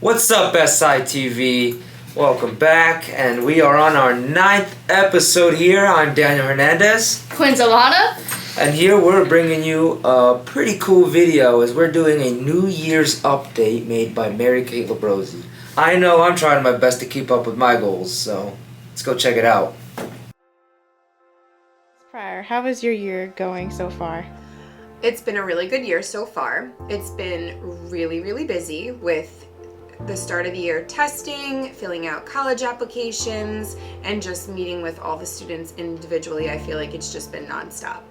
What's up, SITV? Welcome back, and we are on our 9th episode here. I'm Daniel Hernandez. Quinn Zavada. And here we're bringing you a pretty cool video as we're doing a New Year's update made by Mary Kate Labrosi. I know I'm trying my best to keep up with my goals, so let's go check it out. Prior, how is your year going so far? It's been a really good year so far. It's been really busy with the start of the year testing, filling out college applications, and just meeting with all the students individually. I feel like it's just been nonstop.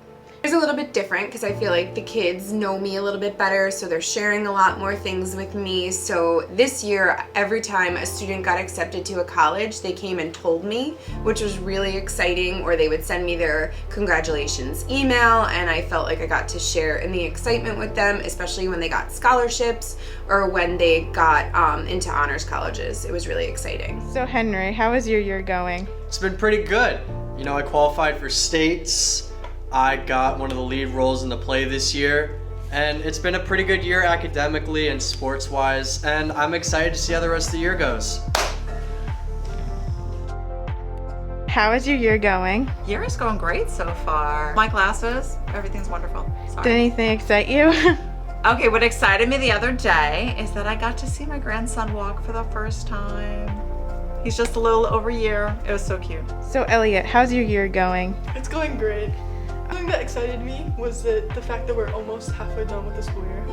It's a little bit different because I feel like the kids know me a little bit better, so they're sharing a lot more things with me. So this year, every time a student got accepted to a college, they came and told me, which was really exciting, or they would send me their congratulations email, and I felt like I got to share in the excitement with them, especially when they got scholarships or when they got into honors colleges. It was really exciting. So Henry, how is your year going? It's been pretty good. You know, I qualified for states. I got one of the lead roles in the play this year, and it's been a pretty good year academically and sports-wise, and I'm excited to see how the rest of the year goes. How is your year going? Year is going great so far. My classes, everything's wonderful. Sorry. Did anything excite you? Okay, what excited me the other day is that I got to see my grandson walk for the first time. He's just a little over a year. It was so cute. So Elliot, how's your year going? It's going great. Something that excited me was the fact that we're almost halfway done with the school year.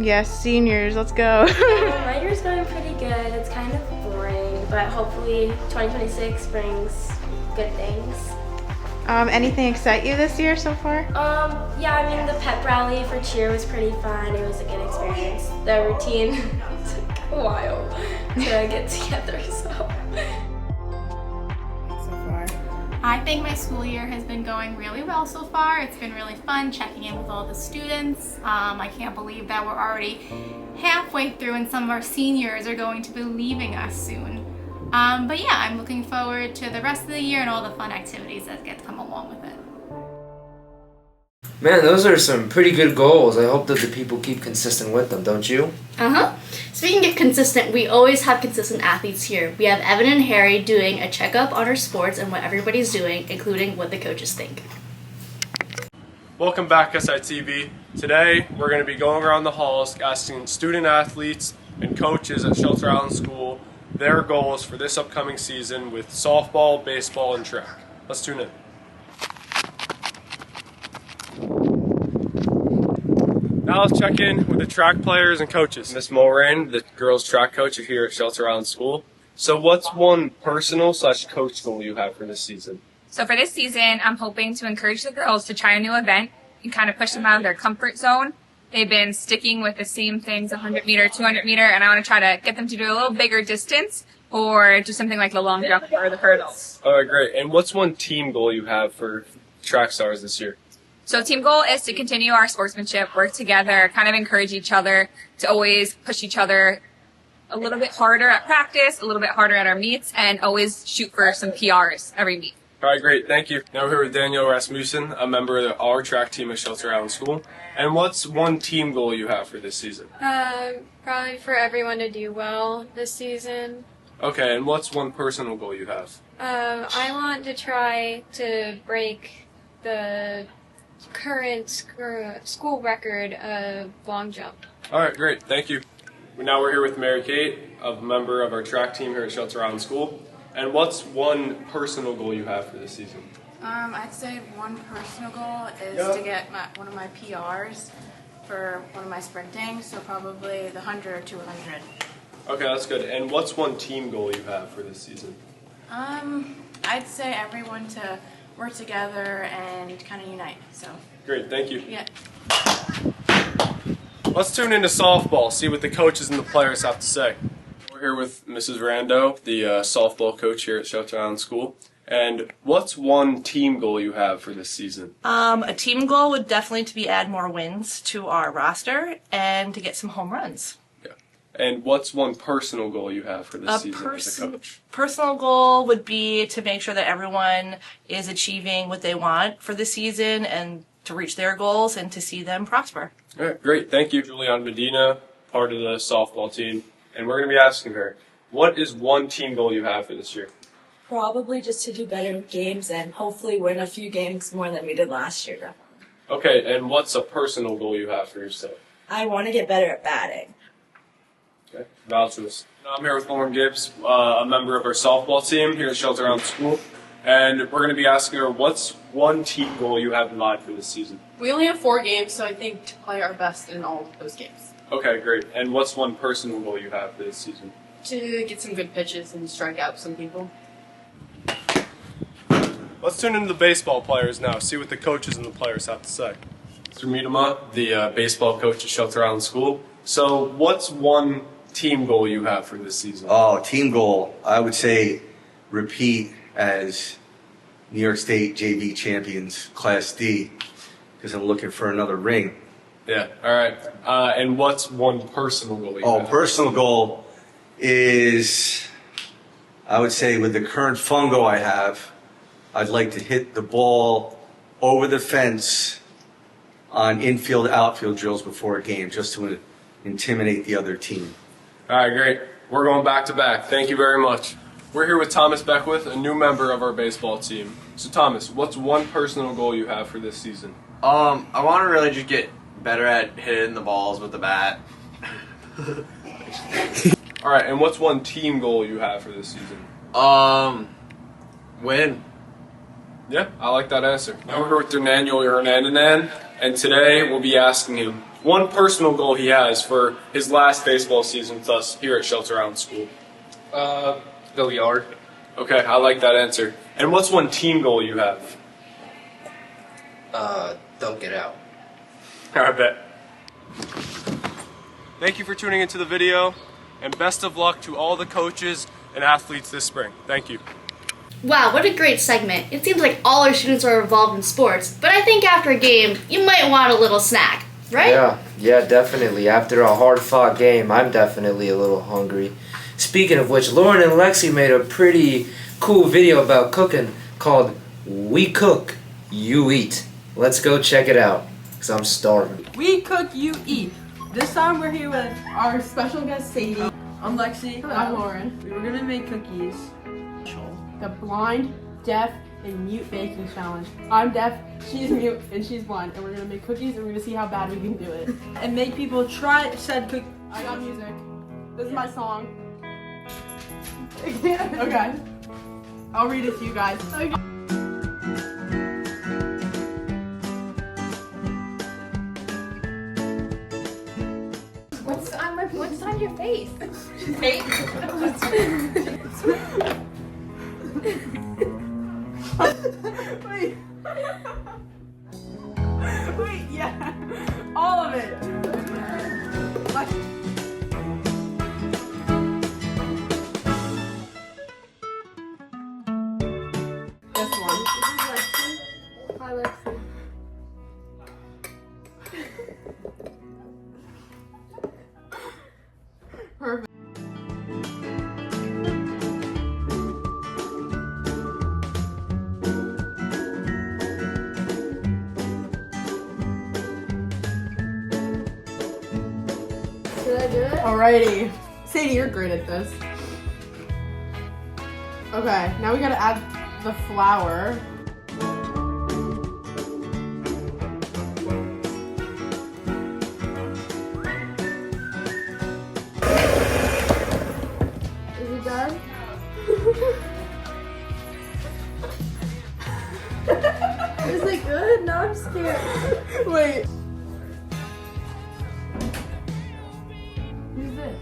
Yes, seniors, let's go. My year's going pretty good. It's kind of boring, but hopefully 2026 brings good things. Anything excite you this year so far? Yeah, I mean the pep rally for cheer was pretty fun. It was a good experience. The routine took a while to get together, so. I think my school year has been going really well so far. It's been really fun checking in with all the students. I can't believe that we're already halfway through and some of our seniors are going to be leaving us soon. But yeah, I'm looking forward to the rest of the year and all the fun activities that get to come along with it. Man, those are some pretty good goals. I hope that the people keep consistent with them, don't you? Speaking of consistent, we always have consistent athletes here. We have Evan and Harry doing a checkup on our sports and what everybody's doing, including what the coaches think. Welcome back, SITV. Today, we're going to be going around the halls asking student athletes and coaches at Shelter Island School their goals for this upcoming season with softball, baseball, and track. Let's tune in. Now let's check in with the track players and coaches. Miss Mulrain, the girls track coach here at Shelter Island School. So what's one personal/coach goal you have for this season? So for this season, I'm hoping to encourage the girls to try a new event and kind of push them out of their comfort zone. They've been sticking with the same things, 100 meter, 200 meter, and I want to try to get them to do a little bigger distance or do something like the long jump or the hurdles. All right, great. And what's one team goal you have for track stars this year? So team goal is to continue our sportsmanship, work together, kind of encourage each other to always push each other a little bit harder at practice, a little bit harder at our meets, and always shoot for some PRs every meet. All right, great. Thank you. Now we're here with Daniel Rasmussen, a member of our track team at Shelter Island School. And what's one team goal you have for this season? Probably for everyone to do well this season. Okay, and what's one personal goal you have? I want to try to break the current school record of long jump. All right, great. Thank you. Now we're here with Mary Kate, a member of our track team here at Shelter Island School. And what's one personal goal you have for this season? I'd say one personal goal is to get one of my PRs for one of my sprinting, so probably the 100 or 200. Okay, that's good. And what's one team goal you have for this season? I'd say everyone to work together and kind of unite. So. Great, thank you. Yeah. Let's tune into softball, see what the coaches and the players have to say. We're here with Mrs. Rando, the softball coach here at Shelter Island School. And what's one team goal you have for this season? A team goal would definitely to be add more wins to our roster and to get some home runs. Yeah. And what's one personal goal you have for this season as a coach? Personal goal would be to make sure that everyone is achieving what they want for the season and to reach their goals and to see them prosper. All right, great. Thank you. Julian Medina, part of the softball team. and we're going to be asking her, what is one team goal you have for this year? Probably just to do better in games and hopefully win a few games more than we did last year. Okay, and what's a personal goal you have for yourself? I want to get better at batting. Okay, vouch for this. I'm here with Lauren Gibbs, a member of our softball team here at Shelter Island School, and we're going to be asking her, what's one team goal you have in mind for this season? We only have 4 games, so I think to play our best in all of those games. Okay, great. And what's one personal goal you have for this season? To get some good pitches and strike out some people. Let's tune into the baseball players now, see what the coaches and the players have to say. Mr. Miedema, the baseball coach at Shelter Island School. So what's one team goal you have for this season? Oh, team goal. I would say repeat as New York State JV champions, Class D, because I'm looking for another ring. Yeah, all right. And what's one personal goal you have? Personal goal is, I would say with the current fungo I have, I'd like to hit the ball over the fence on infield, outfield drills before a game, just to intimidate the other team. All right, great. We're going back to back. Thank you very much. We're here with Thomas Beckwith, a new member of our baseball team. So Thomas, what's one personal goal you have for this season? I want to really just get better at hitting the balls with the bat. All right, and what's one team goal you have for this season? Win. Yeah, I like that answer. Now we're here with Daniel Hernandez, and today we'll be asking him one personal goal he has for his last baseball season with us here at Shelter Island School. Go yard. Okay, I like that answer. And what's one team goal you have? Don't get out. I bet. Thank you for tuning into the video, and best of luck to all the coaches and athletes this spring. Thank you. Wow, what a great segment. It seems like all our students are involved in sports, but I think after a game, you might want a little snack, right? Yeah, definitely. After a hard-fought game, I'm definitely a little hungry. Speaking of which, Lauren and Lexi made a pretty cool video about cooking called We Cook, You Eat. Let's go check it out, because I'm starving. We Cook, You Eat. This time we're here with our special guest, Sadie. I'm Lexi. Hello. I'm Lauren. We were gonna make cookies. The blind, deaf, and mute baking challenge. I'm deaf, she's mute, and she's blind. And we're gonna make cookies and we're gonna see how bad we can do it. And make people try said cook. I got music. This is my song. Okay. I'll read it to you guys. Okay. What's on your face? Wait, yeah. All of it. This one. Hi, Lexi. Perfect. Did I do it? Alrighty. Sadie, you're great at this. Okay, now we gotta add the flour. Is it done? Is it good? No, I'm scared. Wait. Who's this?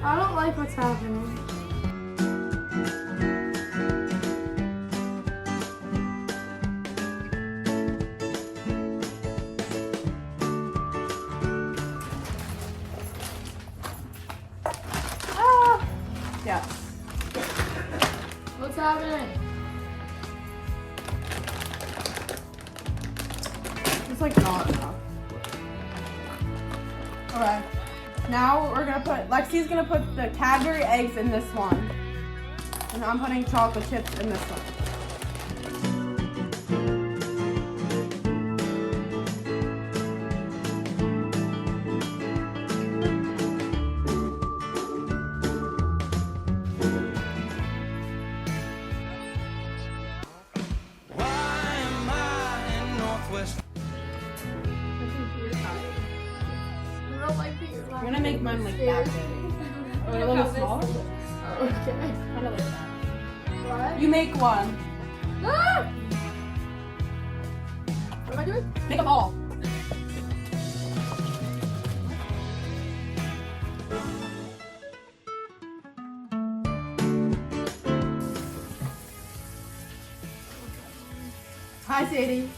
I don't like what's happening. Yes. What's happening? It's like not enough. Okay. Now we're gonna put, Lexi's gonna put the Cadbury eggs in this one. And I'm putting chocolate chips in this one. eat mine like that big. Oh, a little smaller? Oh, okay. Kind of like that. What? You make one. Ah! What am I doing? Make a ball. Hi, Sadie.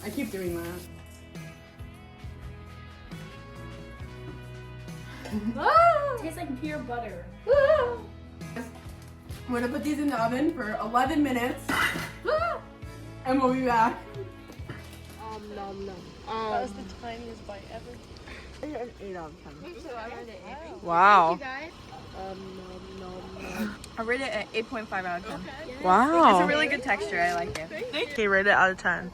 I keep doing that. Tastes like pure butter. I'm gonna put these in the oven for 11 minutes. And we'll be back. Nom nom. That was the tiniest bite ever. An 8 out of 10. So I rated it 8. Wow. Nom nom. I rate it an 8.5 out of 10. Wow. It's a really good texture. I like it. Okay, rate it out of 10.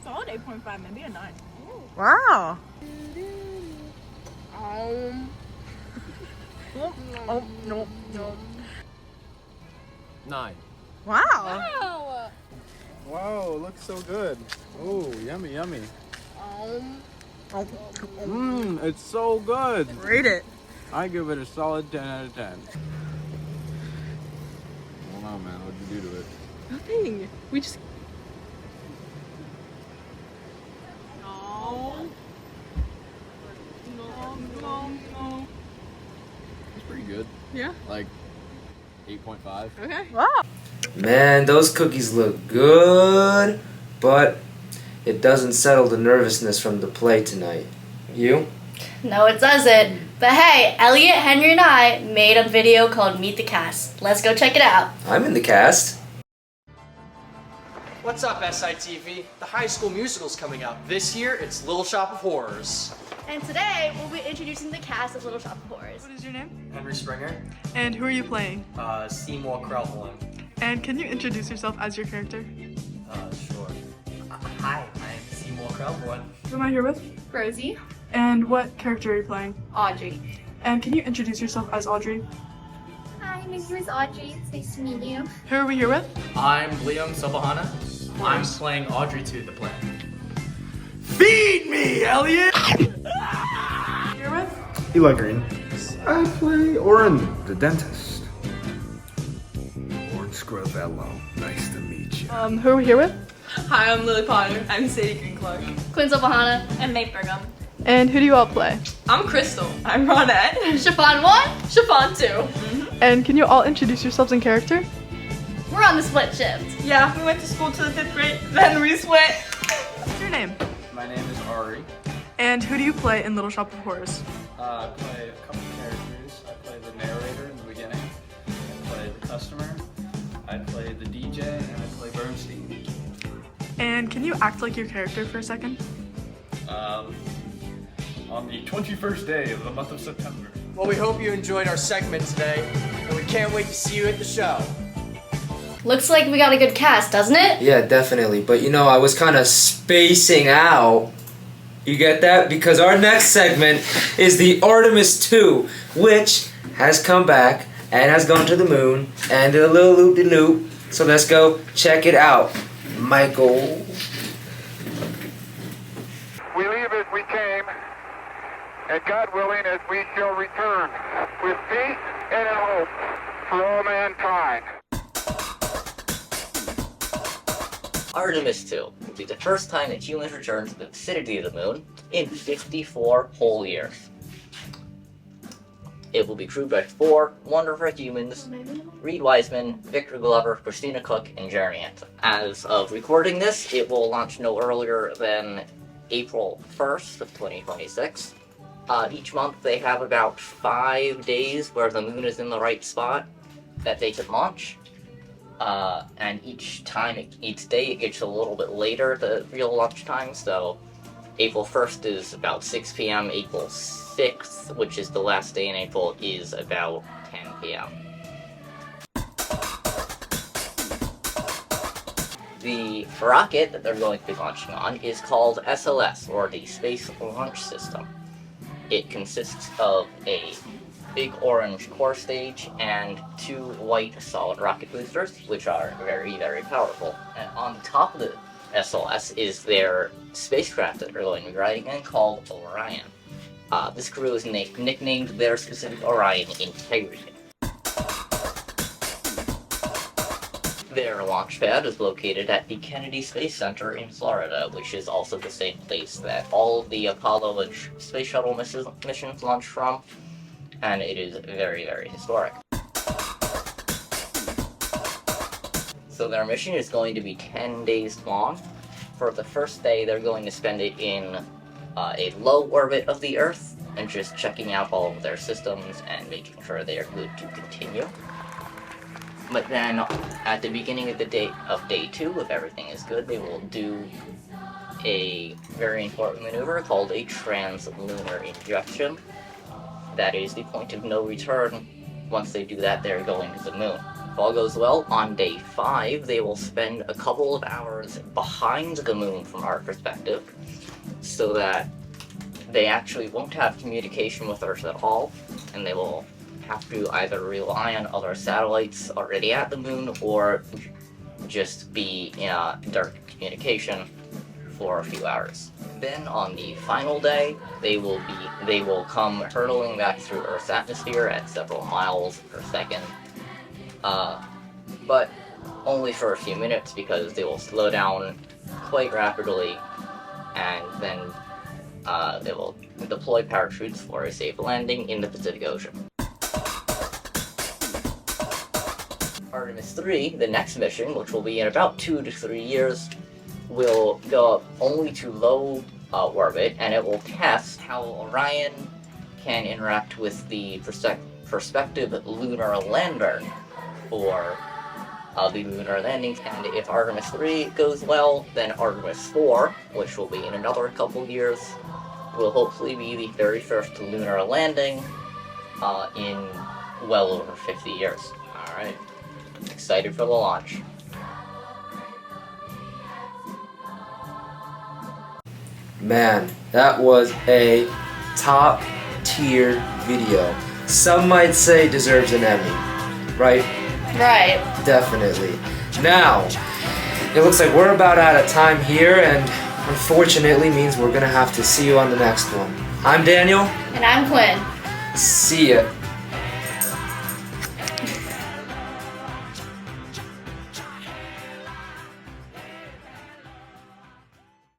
Solid 8.5, maybe a 9. Wow. Oh, no, no. 9. Wow. Wow, it looks so good. Oh, yummy, yummy. It's so good. Rate it. I give it a solid 10 out of 10. Wow, man, what'd you do to it? Nothing. We just. No. It's pretty good. Yeah? Like 8.5. Okay. Wow. Man, those cookies look good, but it doesn't settle the nervousness from the play tonight. You? No, it doesn't. But hey, Elliot, Henry, and I made a video called Meet the Cast. Let's go check it out. I'm in the cast. What's up, SITV? The High School Musical's coming out. This year, it's Little Shop of Horrors. And today, we'll be introducing the cast of Little Shop of Horrors. What is your name? Henry Springer. And who are you playing? Seymour Krelholm. And can you introduce yourself as your character? Sure. Hi, I'm Seymour Krelholm. Who am I here with? Rosie. And what character are you playing? Audrey. And can you introduce yourself as Audrey? Hi, my name is Audrey. It's nice to meet you. Who are we here with? I'm Liam Sobahana. I'm playing Audrey to the play. Feed me, Elliot! Here with? Eli Green. I play Oren, the dentist. Oren Scrovello. Nice to meet you. Who are we here with? Hi, I'm Lily Potter. I'm Sadie Green Clark. Quinn Sobahana. And May Brigham. And who do you all play? I'm Crystal. I'm Ronette. Chiffon 1. Chiffon 2. And can you all introduce yourselves in character? We're on the split shift. Yeah, we went to school to the 5th grade, then we split. What's your name? My name is Ari. And who do you play in Little Shop of Horrors? I play a couple characters. I play the narrator in the beginning. I play the customer. I play the DJ, and I play Bernstein. And can you act like your character for a second? On the 21st day of the month of September. Well, we hope you enjoyed our segment today, and we can't wait to see you at the show. Looks like we got a good cast, doesn't it? Yeah, definitely. But you know, I was kind of spacing out. You get that? Because our next segment is the Artemis 2, which has come back and has gone to the moon and did a little loop-de-loop. So let's go check it out. Michael. We leave as we came, and God willing, as we shall return, with peace and in hope for all mankind. Artemis 2 will be the first time that humans return to the vicinity of the moon in 54 whole years. It will be crewed by 4 wonderful humans: Reed Wiseman, Victor Glover, Christina Cook, and Jeremy Hansen. As of recording this, it will launch no earlier than April 1st of 2026. Each month they have about 5 days where the moon is in the right spot that they can launch. And each day it gets a little bit later, the real launch time, so April 1st is about 6 p.m, April 6th, which is the last day in April, is about 10 p.m. The rocket that they're going to be launching on is called SLS, or the Space Launch System. It consists of a big orange core stage and 2 white solid rocket boosters, which are very, very powerful. And on the top of the SOS, is their spacecraft that they're going to be riding in called Orion. This crew is nicknamed their specific Orion Integrity. Their launch pad is located at the Kennedy Space Center in Florida, which is also the same place that all of the Apollo and Space Shuttle missions launched from, and it is very, very historic. So their mission is going to be 10 days long. For the first day, they're going to spend it in a low orbit of the Earth and just checking out all of their systems and making sure they are good to continue. But then, at the beginning of day 2, if everything is good, they will do a very important maneuver called a trans-lunar injection. That is the point of no return. Once they do that, they're going to the moon. If all goes well, on day 5, they will spend a couple of hours behind the moon from our perspective, so that they actually won't have communication with Earth at all, and they will have to either rely on other satellites already at the moon or just be in a direct communication for a few hours. Then on the final day, they will come hurtling back through Earth's atmosphere at several miles per second, but only for a few minutes because they will slow down quite rapidly, and then they will deploy parachutes for a safe landing in the Pacific Ocean. Artemis 3, the next mission, which will be in about 2 to 3 years, will go up only to low orbit, and it will test how Orion can interact with the prospective lunar lander for the lunar landing. And if Artemis 3 goes well, then Artemis 4, which will be in another couple years, will hopefully be the very first lunar landing in well over 50 years. Alright. Excited for the launch. Man, that was a top tier video. Some might say deserves an Emmy, right? Right. Definitely. Now, it looks like we're about out of time here, and unfortunately means we're gonna have to see you on the next one. I'm Daniel. And I'm Quinn. See ya.